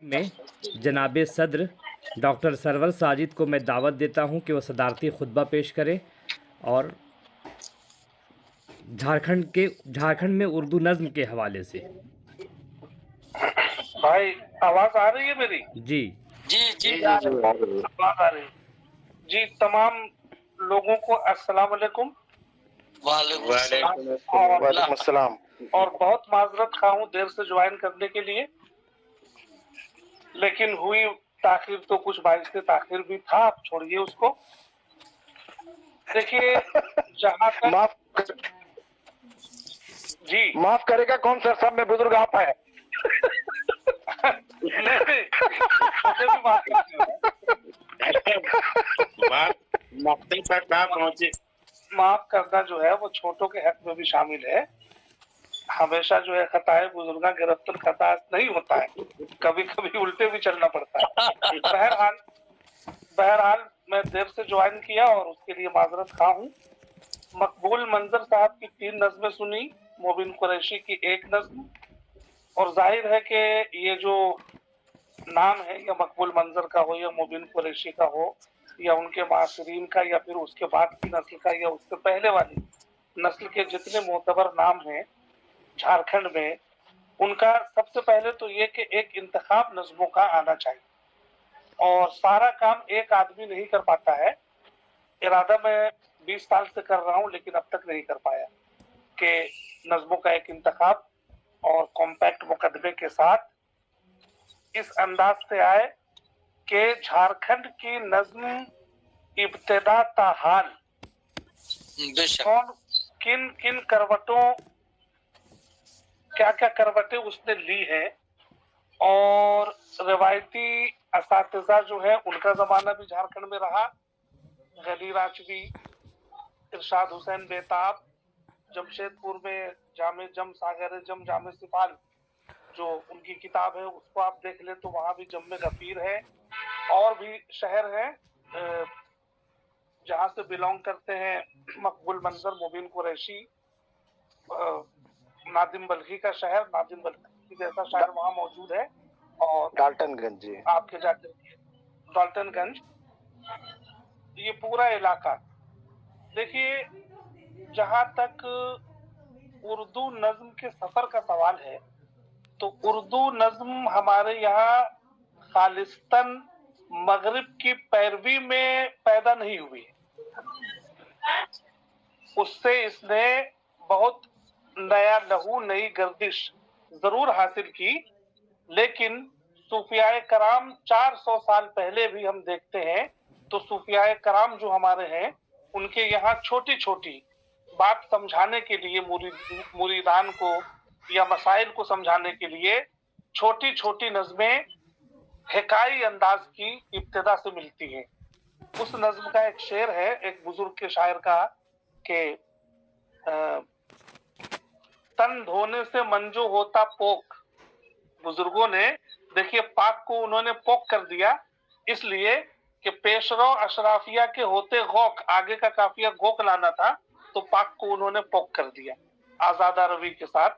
में जनाब सदर डॉक्टर सरवर साजिद को मैं दावत देता हूं कि वो सदारती खुतबा पेश करें और झारखंड में उर्दू नज़्म के हवाले से। भाई आवाज आ रही है मेरी? जी जी जी आवाज आ रही है जी। तमाम लोगों को अस्सलाम वालेकुम वालेकुम अस्सलाम। और बहुत माजरत खा हूँ देर से ज्वाइन करने के लिए, लेकिन हुई ताखिर तो कुछ बाइस से ताखिर भी था, आप छोड़िए उसको। देखिए जहाँ तक माफ करेगा कौन सर, सब में बुजुर्ग आप है। नहीं, मुझे भी माफ कीजिए। माफ करना जो है वो छोटों के हक में भी शामिल है। हमेशा जो है खताए बुजुर्गा गिरफ्तार खता नहीं होता है, कभी कभी उल्टे भी चलना पड़ता है। बहरहाल मैं देर से ज्वाइन किया और उसके लिए माजरत खा हूँ। मकबूल मंजर साहब की 3 नज़में सुनी, मोबिन कुरैशी की 1 नज़्म, और जाहिर है कि ये जो नाम है या मकबूल मंजर का हो या मोबिन कुरैशी का हो या उनके मासरीन का या फिर उसके बाद की नस्ल का या उससे पहले वाली नस्ल के जितने मोतबर नाम हैं झारखंड में, उनका सबसे पहले तो ये कि एक इंतखाब नज़्मों का आना चाहिए, और सारा काम एक आदमी नहीं कर पाता है। इरादा मैं 20 साल से कर रहा हूँ लेकिन अब तक नहीं कर पाया कि नज़्मों का एक इंतखाब और कॉम्पैक्ट मुकदमे के साथ इस अंदाज से आए कि झारखंड की नज़्म इब्तिदा ताहाल कौन किन किन करवटों, क्या क्या करवटें उसने ली हैं, और रिवायती असातिज़ा जो है उनका जमाना भी झारखंड में रहा। गली राजवी, इरशाद हुसैन बेताब, जमशेदपुर में जामे जम सागर जम जामे सिपाल जो उनकी किताब है उसको आप देख ले तो वहां भी जम गफीर है। और भी शहर है जहां से बिलोंग करते हैं मकबूल मंजर, मुबीन कुरैशी, नादिम बल्खी का शहर, नादिम बल्खी जैसा शहर वहां मौजूद है, और डाल्टनगंज जी, आपके जाकर डाल्टनगंज, ये पूरा इलाका। देखिए जहां तक उर्दू नज्म के सफर का सवाल है तो उर्दू नज्म हमारे यहाँ खालिस्तान मगरिब की पैरवी में पैदा नहीं हुई है, उससे इसने बहुत नया लहू, नई गर्दिश जरूर हासिल की। लेकिन सूफियाए कराम 400 साल पहले भी हम देखते हैं तो सूफियाए कराम जो हमारे हैं उनके यहाँ छोटी छोटी बात समझाने के लिए, मुरीदान को या मसाइल को समझाने के लिए छोटी छोटी नज़में हिकाई अंदाज की इब्तिदा से मिलती हैं। उस नज़्म का एक शेर है एक बुजुर्ग के शायर का कि तन धोने से मंजू होता पोक। बुजुर्गों ने देखिए पाक को उन्होंने पोक कर दिया, इसलिए कि पेशरो अशराफिया के होते गौक, आगे का काफिया गोक लाना था तो पाक को उन्होंने पोक कर दिया आजादा रवि के साथ।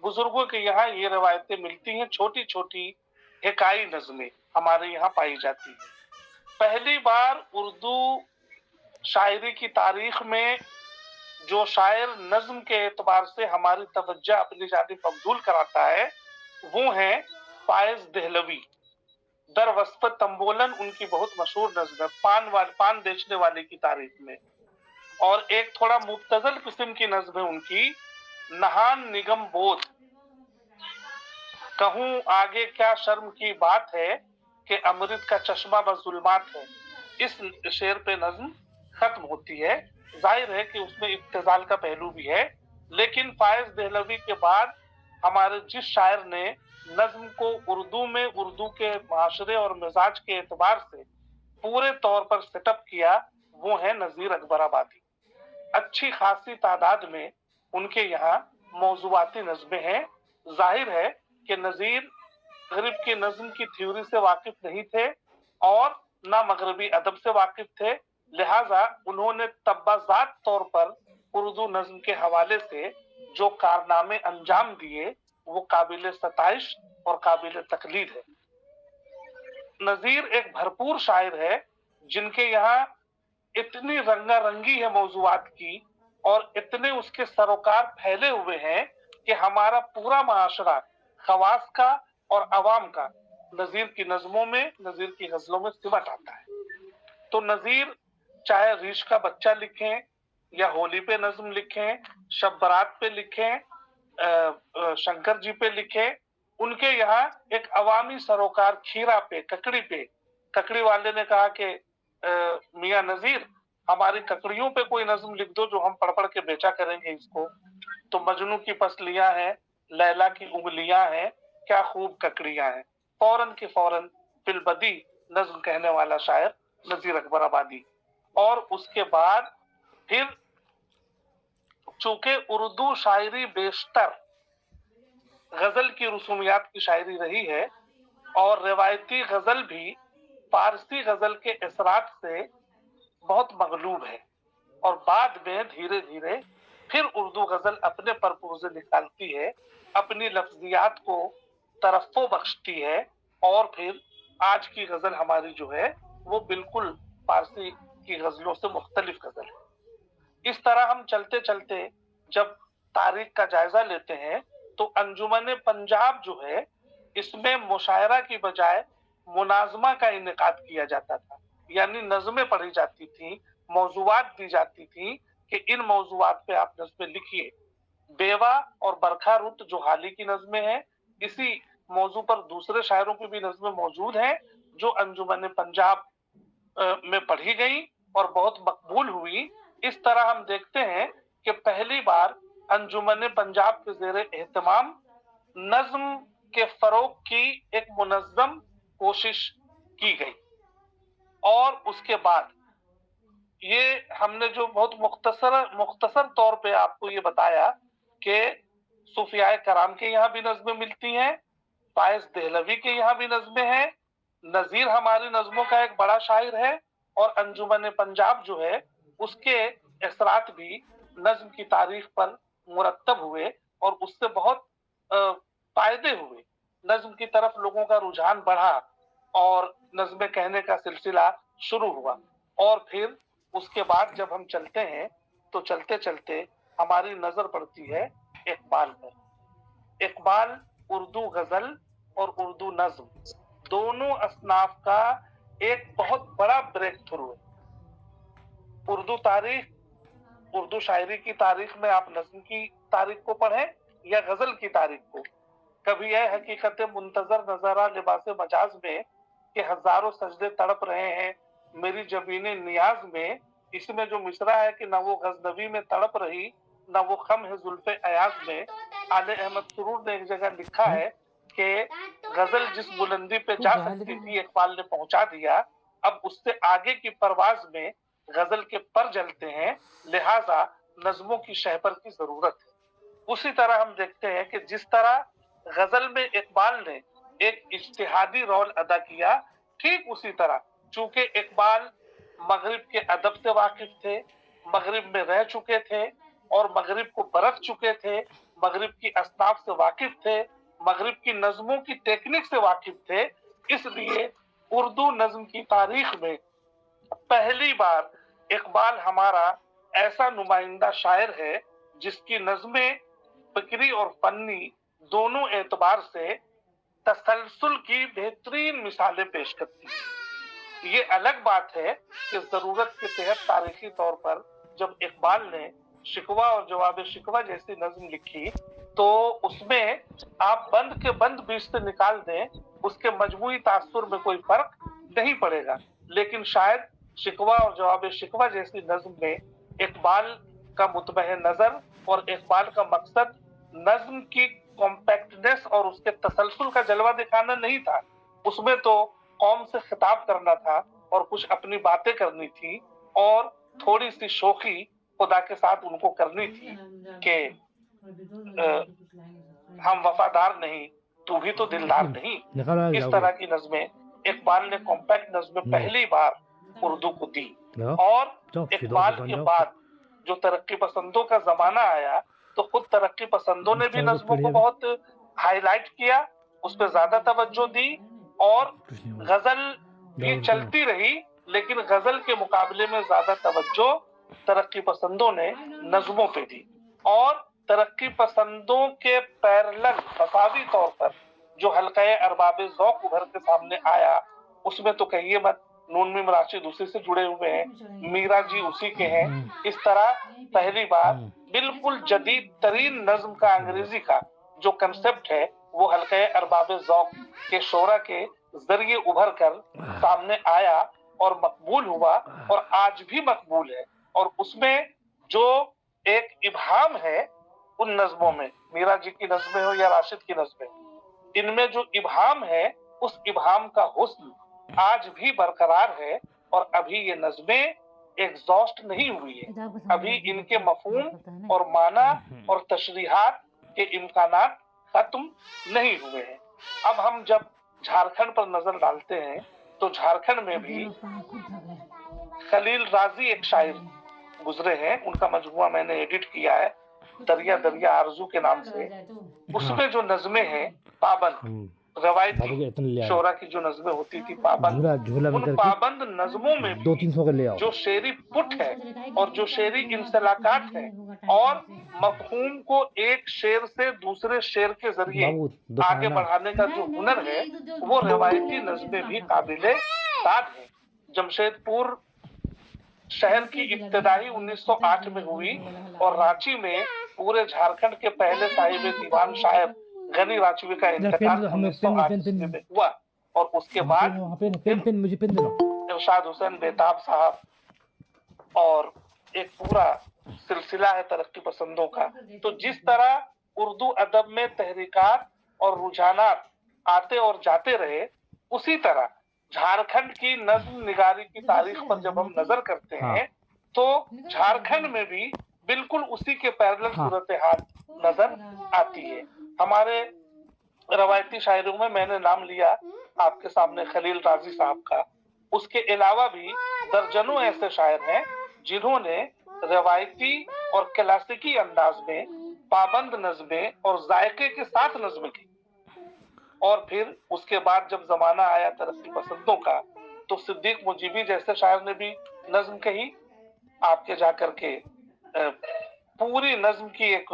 बुजुर्गों के यहाँ ये रवायतें मिलती हैं, छोटी छोटी हिकाई नज़में हमारे यहाँ पाई जाती है। पहली बार उर्दू शायरी की तारीख में जो शायर नज्म के एतबार से हमारी तवज्जो अपनी जानिब मबजूल कराता है वो है फायज दहलवी। दर वस्फ तंबोलन उनकी बहुत मशहूर नज्म है, पान बेचने वाले की तारीफ में। और एक थोड़ा मुब्तजल किस्म की नज्म है उनकी, नहान निगम बोध, कहूं आगे क्या शर्म की बात है कि अमृत का चश्मा बजुल्मात है। इस शेर पे नज्म खत्म होती है। जाहिर है कि उसमें इब्तिजाल का पहलू भी है, लेकिन फायज दहलवी के बाद हमारे जिस शायर ने नज्म को उर्दू में उर्दू के माशरे और मिजाज के एतबार से पूरे तौर पर सेटअप किया वो है नज़ीर अकबराबादी। अच्छी खासी तादाद में उनके यहाँ मौजुआती नज़में हैं। जाहिर है कि नज़ीर गरीब की नज्म की थ्योरी से वाकिफ नहीं थे और ना मगरबी अदब से वाकिफ थे, लिहाजा उन्होंने तब्बाजात तौर पर उर्दू नज्म के हवाले से जो कारनामे अंजाम दिए वो काबिल सताइश और काबिल तकलीद है। नजीर एक भरपूर शायर है जिनके यहाँ इतनी रंगारंगी है मौजूआत की और इतने उसके सरोकार फैले हुए हैं कि हमारा पूरा माशरा खवास का और अवाम का नजीर की नज्मों में, नजीर की गजलों में सिमट आता है। तो नजीर चाहे रीछ का बच्चा लिखें या होली पे नज्म लिखें, शब बारात पे लिखें, शंकर जी पे लिखें, उनके यहाँ एक अवामी सरोकार खीरा पे, ककड़ी वाले ने कहा कि मियां नजीर हमारी ककड़ियों पे कोई नज्म लिख दो जो हम पढ़ पढ़ के बेचा करेंगे इसको। तो मजनू की पसलियां हैं, लैला की उंगलियां हैं, क्या खूब ककड़ियां हैं, फौरन के फौरन फिलबदी नज्म कहने वाला शायर नजीर अकबर आबादी। और उसके बाद फिर चूंकि उर्दू शायरी बेशतर गजल की रसूमियात की शायरी रही है और रिवायती गजल भी फारसी गजल के असरात से बहुत मगलूब है, और बाद में धीरे धीरे फिर उर्दू गजल अपने परपोजे निकालती है, अपनी लफ्जियात को तरफ़्फ़ो बख्शती है, और फिर आज की गजल हमारी जो है वो बिल्कुल फारसी की गजलों से मुख्तलिफ गजल है। इस तरह हम चलते चलते जब तारीख का जायजा लेते हैं तो अंजुमन पंजाब जो है इसमें मुशायरा की बजाय मुनाजमा का इनेकाद किया जाता था, यानी नज़में पढ़ी जाती थी, मौजूआत दी जाती थी कि इन मौजूआत पे आप नज़में लिखिए। बेवा और बरखा रुत जो हाल ही की नज़में हैं, इसी मौजू पर दूसरे शायरों की भी नज़में मौजूद हैं जो अंजुमन पंजाब में पढ़ी गई और बहुत मकबूल हुई। इस तरह हम देखते हैं कि पहली बार अंजुमन पंजाब के ज़ेरे एहतमाम नज्म के फरोग की एक मुनज़्ज़म कोशिश की गई। और उसके बाद ये हमने जो बहुत मुख्तसर तौर पे आपको ये बताया कि सूफियाए कराम के यहाँ भी नज़में मिलती हैं, फायज दहलवी के यहाँ भी नज़में हैं, नज़ीर हमारी नज़मों का एक बड़ा शायर है, और अंजुमन पंजाब जो है उसके असरात भी नज़्म की तारीख पर मुरत्तब हुए और उससे बहुत फायदे हुए। नज़्म की तरफ लोगों का रुझान बढ़ा और नज़्में कहने का सिलसिला शुरू हुआ। और फिर उसके बाद जब हम चलते हैं तो चलते चलते हमारी नजर पड़ती है इकबाल पर। इकबाल उर्दू गजल और उर्दू नज्म दोनों असनाफ का एक बहुत बड़ा ब्रेक थ्रू है। उर्दू तारीख, उर्दू शायरी की तारीख में आप नज्म की तारीख को पढ़ें या गजल की तारीख को, कभी यह हकीकत मुंतजर नजरा लिबास मजाज में कि हजारों सजदे तड़प रहे हैं मेरी जबीने नियाज में, इसमें जो मिसरा है कि न वो गजनवी में तड़प रही न वो खम है जुल्फे अयाज में। आले अहमद सुरूर ने एक जगह लिखा है कि गजल जिस बुलंदी पे जा सकती थी इकबाल ने पहुंचा दिया, अब उससे आगे की परवाज में गजल के पर जलते हैं, लिहाजा नज्मों की शहपर की जरूरत है। उसी तरह हम देखते हैं कि जिस तरह गजल में इकबाल ने एक इज्तिहादी रोल अदा किया, ठीक उसी तरह चूंकि इकबाल मगरिब के अदब से वाकिफ थे, मगरिब में रह चुके थे और मगरिब को बरत चुके थे, मगरिब की असनाफ से वाकिफ थे, मगरिब की नज्मों की टेक्निक से वाकिफ थे, इसलिए उर्दू नज्म की तारीख में पहली बार इकबाल हमारा ऐसा नुमाइंदा शायर है जिसकी नज्में फिक्री और फन्नी दोनों एतबार से तसलसल की बेहतरीन मिसालें पेश करती हैं। ये अलग बात है कि जरूरत के तहत तारीखी तौर पर जब इकबाल ने शिकवा और जवाब शिकवा जैसी नज्म लिखी तो उसमें आप बंद के बंद बीच से निकाल दें, उसके मजमूई तासुर में कोई फर्क नहीं पड़ेगा, लेकिन शायद शिकवा और जवाब शिकवा जैसी नज्म में इकबाल का मुतबह नजर और इकबाल का मकसद नज्म की कॉम्पैक्टनेस और उसके तसलसल का जलवा दिखाना नहीं था, उसमें तो कौम से खिताब करना था और कुछ अपनी बातें करनी थी और थोड़ी सी शोखी खुदा के साथ उनको करनी थी कि हम वफादार नहीं तू भी तो दिलदार नहीं। इस तरह की नज़में इकबाल ने कॉम्पैक्ट नज़में पहली बार उर्दू को दी। और इकबाल के बाद जो तरक्की पसंदों का जमाना आया तो खुद तरक्की पसंदों ने भी नज़मों को बहुत हाईलाइट किया, उस पर ज्यादा तवज्जो दी اور गजल भी चलती रही, लेकिन गजल के मुकाबले में ज्यादा तवज्जो तरक्की पसंदों ने नज्मों पे दी। और तरक्की पसंदों के पैरेलल मसावी तौर पर जो हल्का अरबाब ज़ौक़ उभर के सामने आया, उसमें तो कहिए मत, नून मीम राशिद उसी से जुड़े हुए हैं, मीरा जी उसी के हैं। इस तरह पहली बार बिल्कुल जदीद तरीन नज्म का अंग्रेजी का जो कंसेप्ट है वो हल्का अरबाब ज़ौक़ के शोरा के जरिए उभर कर सामने आया और मकबूल हुआ, और आज भी मकबूल है। और उसमें जो एक इब्हाम है उन नज्मों में, मीरा जी की नज्में हो या राशिद की नज्में, इनमें जो इब्हाम है उस इब्हाम का हुस्न आज भी बरकरार है। और अभी ये नज्में एग्जॉस्ट नहीं हुई है, अभी इनके मफहूम और माना और तशरीहात के इम्कानात खत्म नहीं हुए हैं। अब हम जब झारखंड पर नजर डालते हैं तो झारखंड में भी खलील राजी एक शायर गुजरे हैं, उनका मजमुआ मैंने एडिट किया है, दरिया दरिया आरजू के नाम से। उसमें जो नज़में हैं पाबंद, रवायती शोरा की जो नज़में होती थी पाबंद, उन पाबंद नज़मों में भी 200-300 के ले आओ, जो शेरी पुट है और जो शेरी इंसलाकात है और मफहूम को एक शेर से दूसरे शेर के जरिए आगे बढ़ाने का जो हुनर है, वो रवायती नज़में भी काबिले दाद है। जमशेदपुर शहर की इब्तिदाई 1908 में हुई और रांची में पूरे झारखंड के पहले साहिब दीवान शायर गनी रांचवी का इंतकाल 1908 में हुआ। और उसके बाद इरशाद हुसैन बेताब साहब, और एक पूरा सिलसिला है तरक्की पसंदों का। तो जिस तरह उर्दू अदब में तहरीकात और रुझानात आते और जाते रहे, उसी तरह झारखंड की नज्म निगारी की तारीख पर जब हम नजर करते हैं तो झारखंड में भी बिल्कुल उसी के पैरेलल सूरत हाल नजर आती है। हमारे रवायती शायरों में मैंने नाम लिया आपके सामने खलील राजी साहब का, उसके अलावा भी दर्जनों ऐसे शायर हैं जिन्होंने रवायती और क्लासिकी अंदाज में पाबंद नज़में और जायके के साथ नज़में की। और फिर उसके बाद जब जमाना आया तरक्की पसंदों का तो सिद्दीक मुजीबी जैसे शायर ने भी नज्म कही। आपके जाकर के पूरी नज्म की एक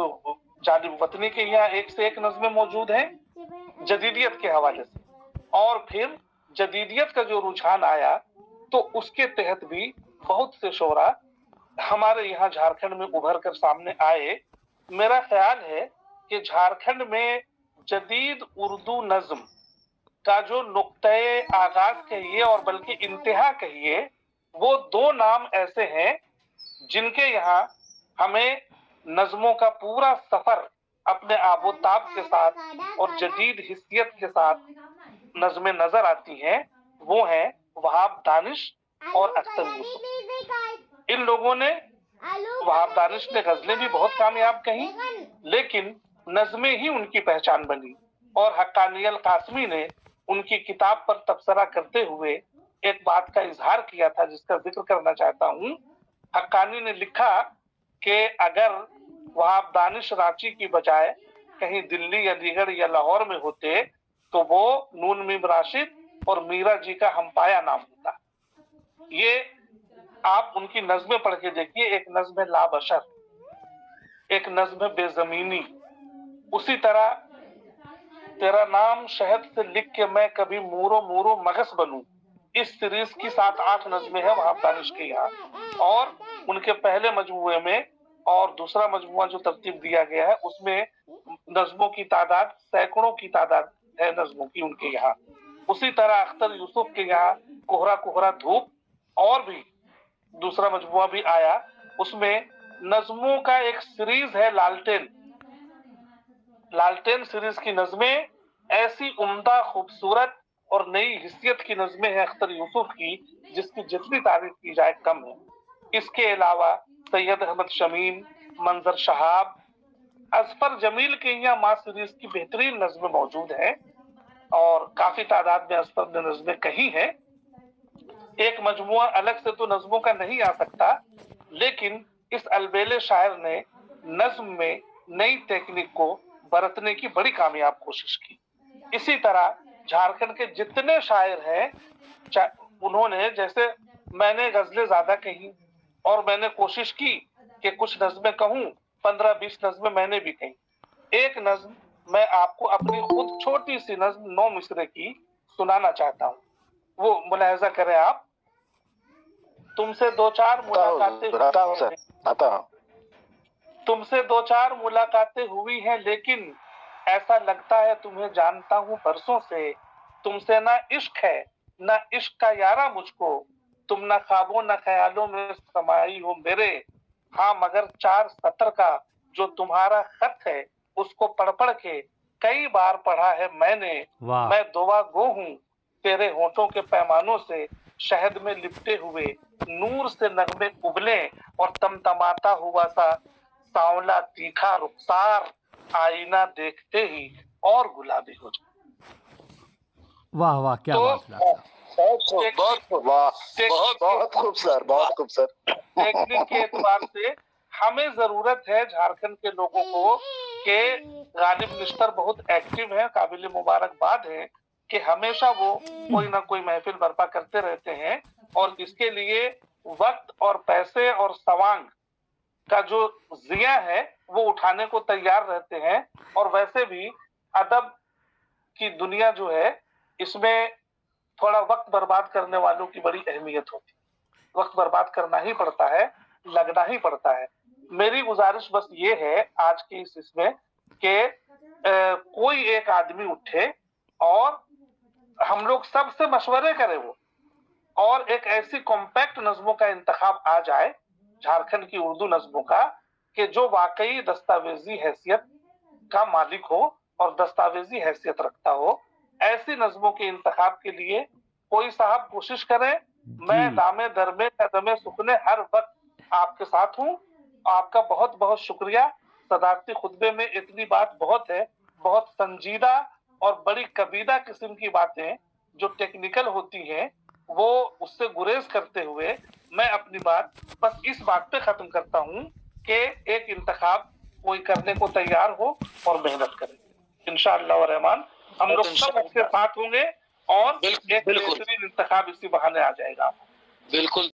जानिब वतनी के यहाँ एक से एक नज्में मौजूद हैं जदीदियत के हवाले से। और फिर जदीदियत का जो रुझान आया तो उसके तहत भी बहुत से शोरा हमारे यहाँ झारखंड में उभर कर सामने आए। मेरा ख्याल है कि झारखंड में जदीद उर्दू नज्म का जो नुक्ते आगाज कहिए और बल्कि इंतहा कहिए, वो दो नाम ऐसे हैं जिनके यहाँ हमें नज्मों का पूरा सफर अपने आबोताब के साथ और जदीद हिस्सियत के साथ नज्में नजर आती हैं। वो हैं वहाब दानिश और अख्तर यूसुफ। इन लोगों ने, वहाब दानिश ने गजलें भी बहुत कामयाब कहीं, लेकिन नज़में ही उनकी पहचान बनी। और हक्कानी अल कासमी ने उनकी किताब पर तबसरा करते हुए एक बात का इजहार किया था जिसका जिक्र करना चाहता हूँ। हक्कानी ने लिखा कि अगर वहाब दानिश रांची की बजाय कहीं दिल्ली, अलीगढ़ या लाहौर में होते तो वो नून मीम राशिद और मीरा जी का हमपाया नाम होता। ये आप उनकी नज़में पढ़ के देखिए, एक नज़्म है ला बशर, एक नज़्म है बेजमीनी, उसी तरह तेरा नाम शहद से लिख के मैं कभी मूरो मूरो मगस बनूं, इस सीरीज की 7-8 नज़में है वहाब दानिश के यहाँ। और उनके पहले मजमुए में और दूसरा मजमुआ जो तरतीब दिया गया है उसमें नज़मों की तादाद सैकड़ों की तादाद है नज़मों की उनके यहाँ। उसी तरह अख्तर यूसुफ के यहाँ कोहरा कोहरा धूप और भी दूसरा मजमुआ भी आया, उसमें नज़मों का एक सीरीज है लालटेन। लालटेन सीरीज की नज़में ऐसी उम्दा खूबसूरत और नई हिस्सियत की नज़में हैं अख्तर यूसुफ की जिसकी जितनी तारीफ की जाए कम है। इसके अलावा सैयद अहमद शमीम, मंजर शहाब, असफर जमील के यहाँ माँ सीरीज की बेहतरीन नज़में मौजूद हैं और काफी तादाद में असफर ने नज़में कही हैं। एक मजमुआ अलग से तो नज़मों का नहीं आ सकता, लेकिन इस अलबेले शायर ने नज़्म में नई टेक्निक को बरतने की बड़ी कामयाब कोशिश की। इसी तरह झारखंड के जितने शायर हैं उन्होंने, जैसे मैंने गजलें ज्यादा कही और मैंने कोशिश की कि कुछ नज़में कहूं, 15-20 नज़में मैंने भी कही। एक नज़्म मैं आपको अपनी खुद छोटी सी नज़्म 9 मिसरे की सुनाना चाहता हूँ, वो मुलाहिजा करें आप। तुमसे दो चार मुलाकातें तुमसे दो चार मुलाकातें हुई हैं, लेकिन ऐसा लगता है तुम्हें जानता हूं बरसों से। तुमसे ना इश्क है ना इश्क का यारा मुझको, तुम ना ख्वाबों ना ख्यालों में समाई हो मेरे। हाँ मगर 4 सत्र का जो तुम्हारा खत है, उसको पढ़ पढ़ के कई बार पढ़ा है मैंने। मैं दुआ गो हूँ तेरे होठों के पैमानों से, शहद में लिपटे हुए नूर से नगमे उबले, और तमतमाता हुआ सा सांवला तीखा रुखसार आईना देखते ही और गुलाबी हो जाए। वाह वाह, क्या बात है। बहुत खूब सर, बहुत खूब सर। टेक्निक के एतबार से हमें जरूरत है झारखंड के लोगों को कि गालिब निश्तर बहुत एक्टिव है, काबिल मुबारकबाद है कि हमेशा वो कोई ना कोई महफिल बर्पा करते रहते हैं, और इसके लिए वक्त और पैसे और सवांग का जो जिया है वो उठाने को तैयार रहते हैं। और वैसे भी अदब की दुनिया जो है, इसमें थोड़ा वक्त बर्बाद करने वालों की बड़ी अहमियत होती है। वक्त बर्बाद करना ही पड़ता है, लगना ही पड़ता है। मेरी गुजारिश बस ये है आज की इसमें कि कोई एक आदमी उठे और हम लोग सबसे मशवरे करें वो, और एक ऐसी कॉम्पैक्ट नज़मों का इंतखाब आ जाए झारखंड की उर्दू नज़मों का कि जो वाकई दस्तावेजी हैसियत का मालिक हो और दस्तावेजी हैसियत रखता हो। ऐसी नज़मों के इंतखाब के लिए कोई साहब कोशिश करें। मैं दामे दरमे कदमे सुखने हर वक्त आपके साथ हूँ। आपका बहुत बहुत शुक्रिया। सदाकती खुतबे में इतनी बात बहुत है, बहुत संजीदा और बड़ी कबीदा किस्म की बातें जो टेक्निकल होती हैं, वो उससे गुरेज करते हुए मैं अपनी बात बस इस बात पे खत्म करता हूँ कि एक इंतखाब कोई करने को तैयार हो और मेहनत करे। इंशाअल्लाह व रहमान हम लोग सब उसके साथ होंगे और एक बेहतरीन इंतखाब इसी बहाने आ जाएगा। बिल्कुल।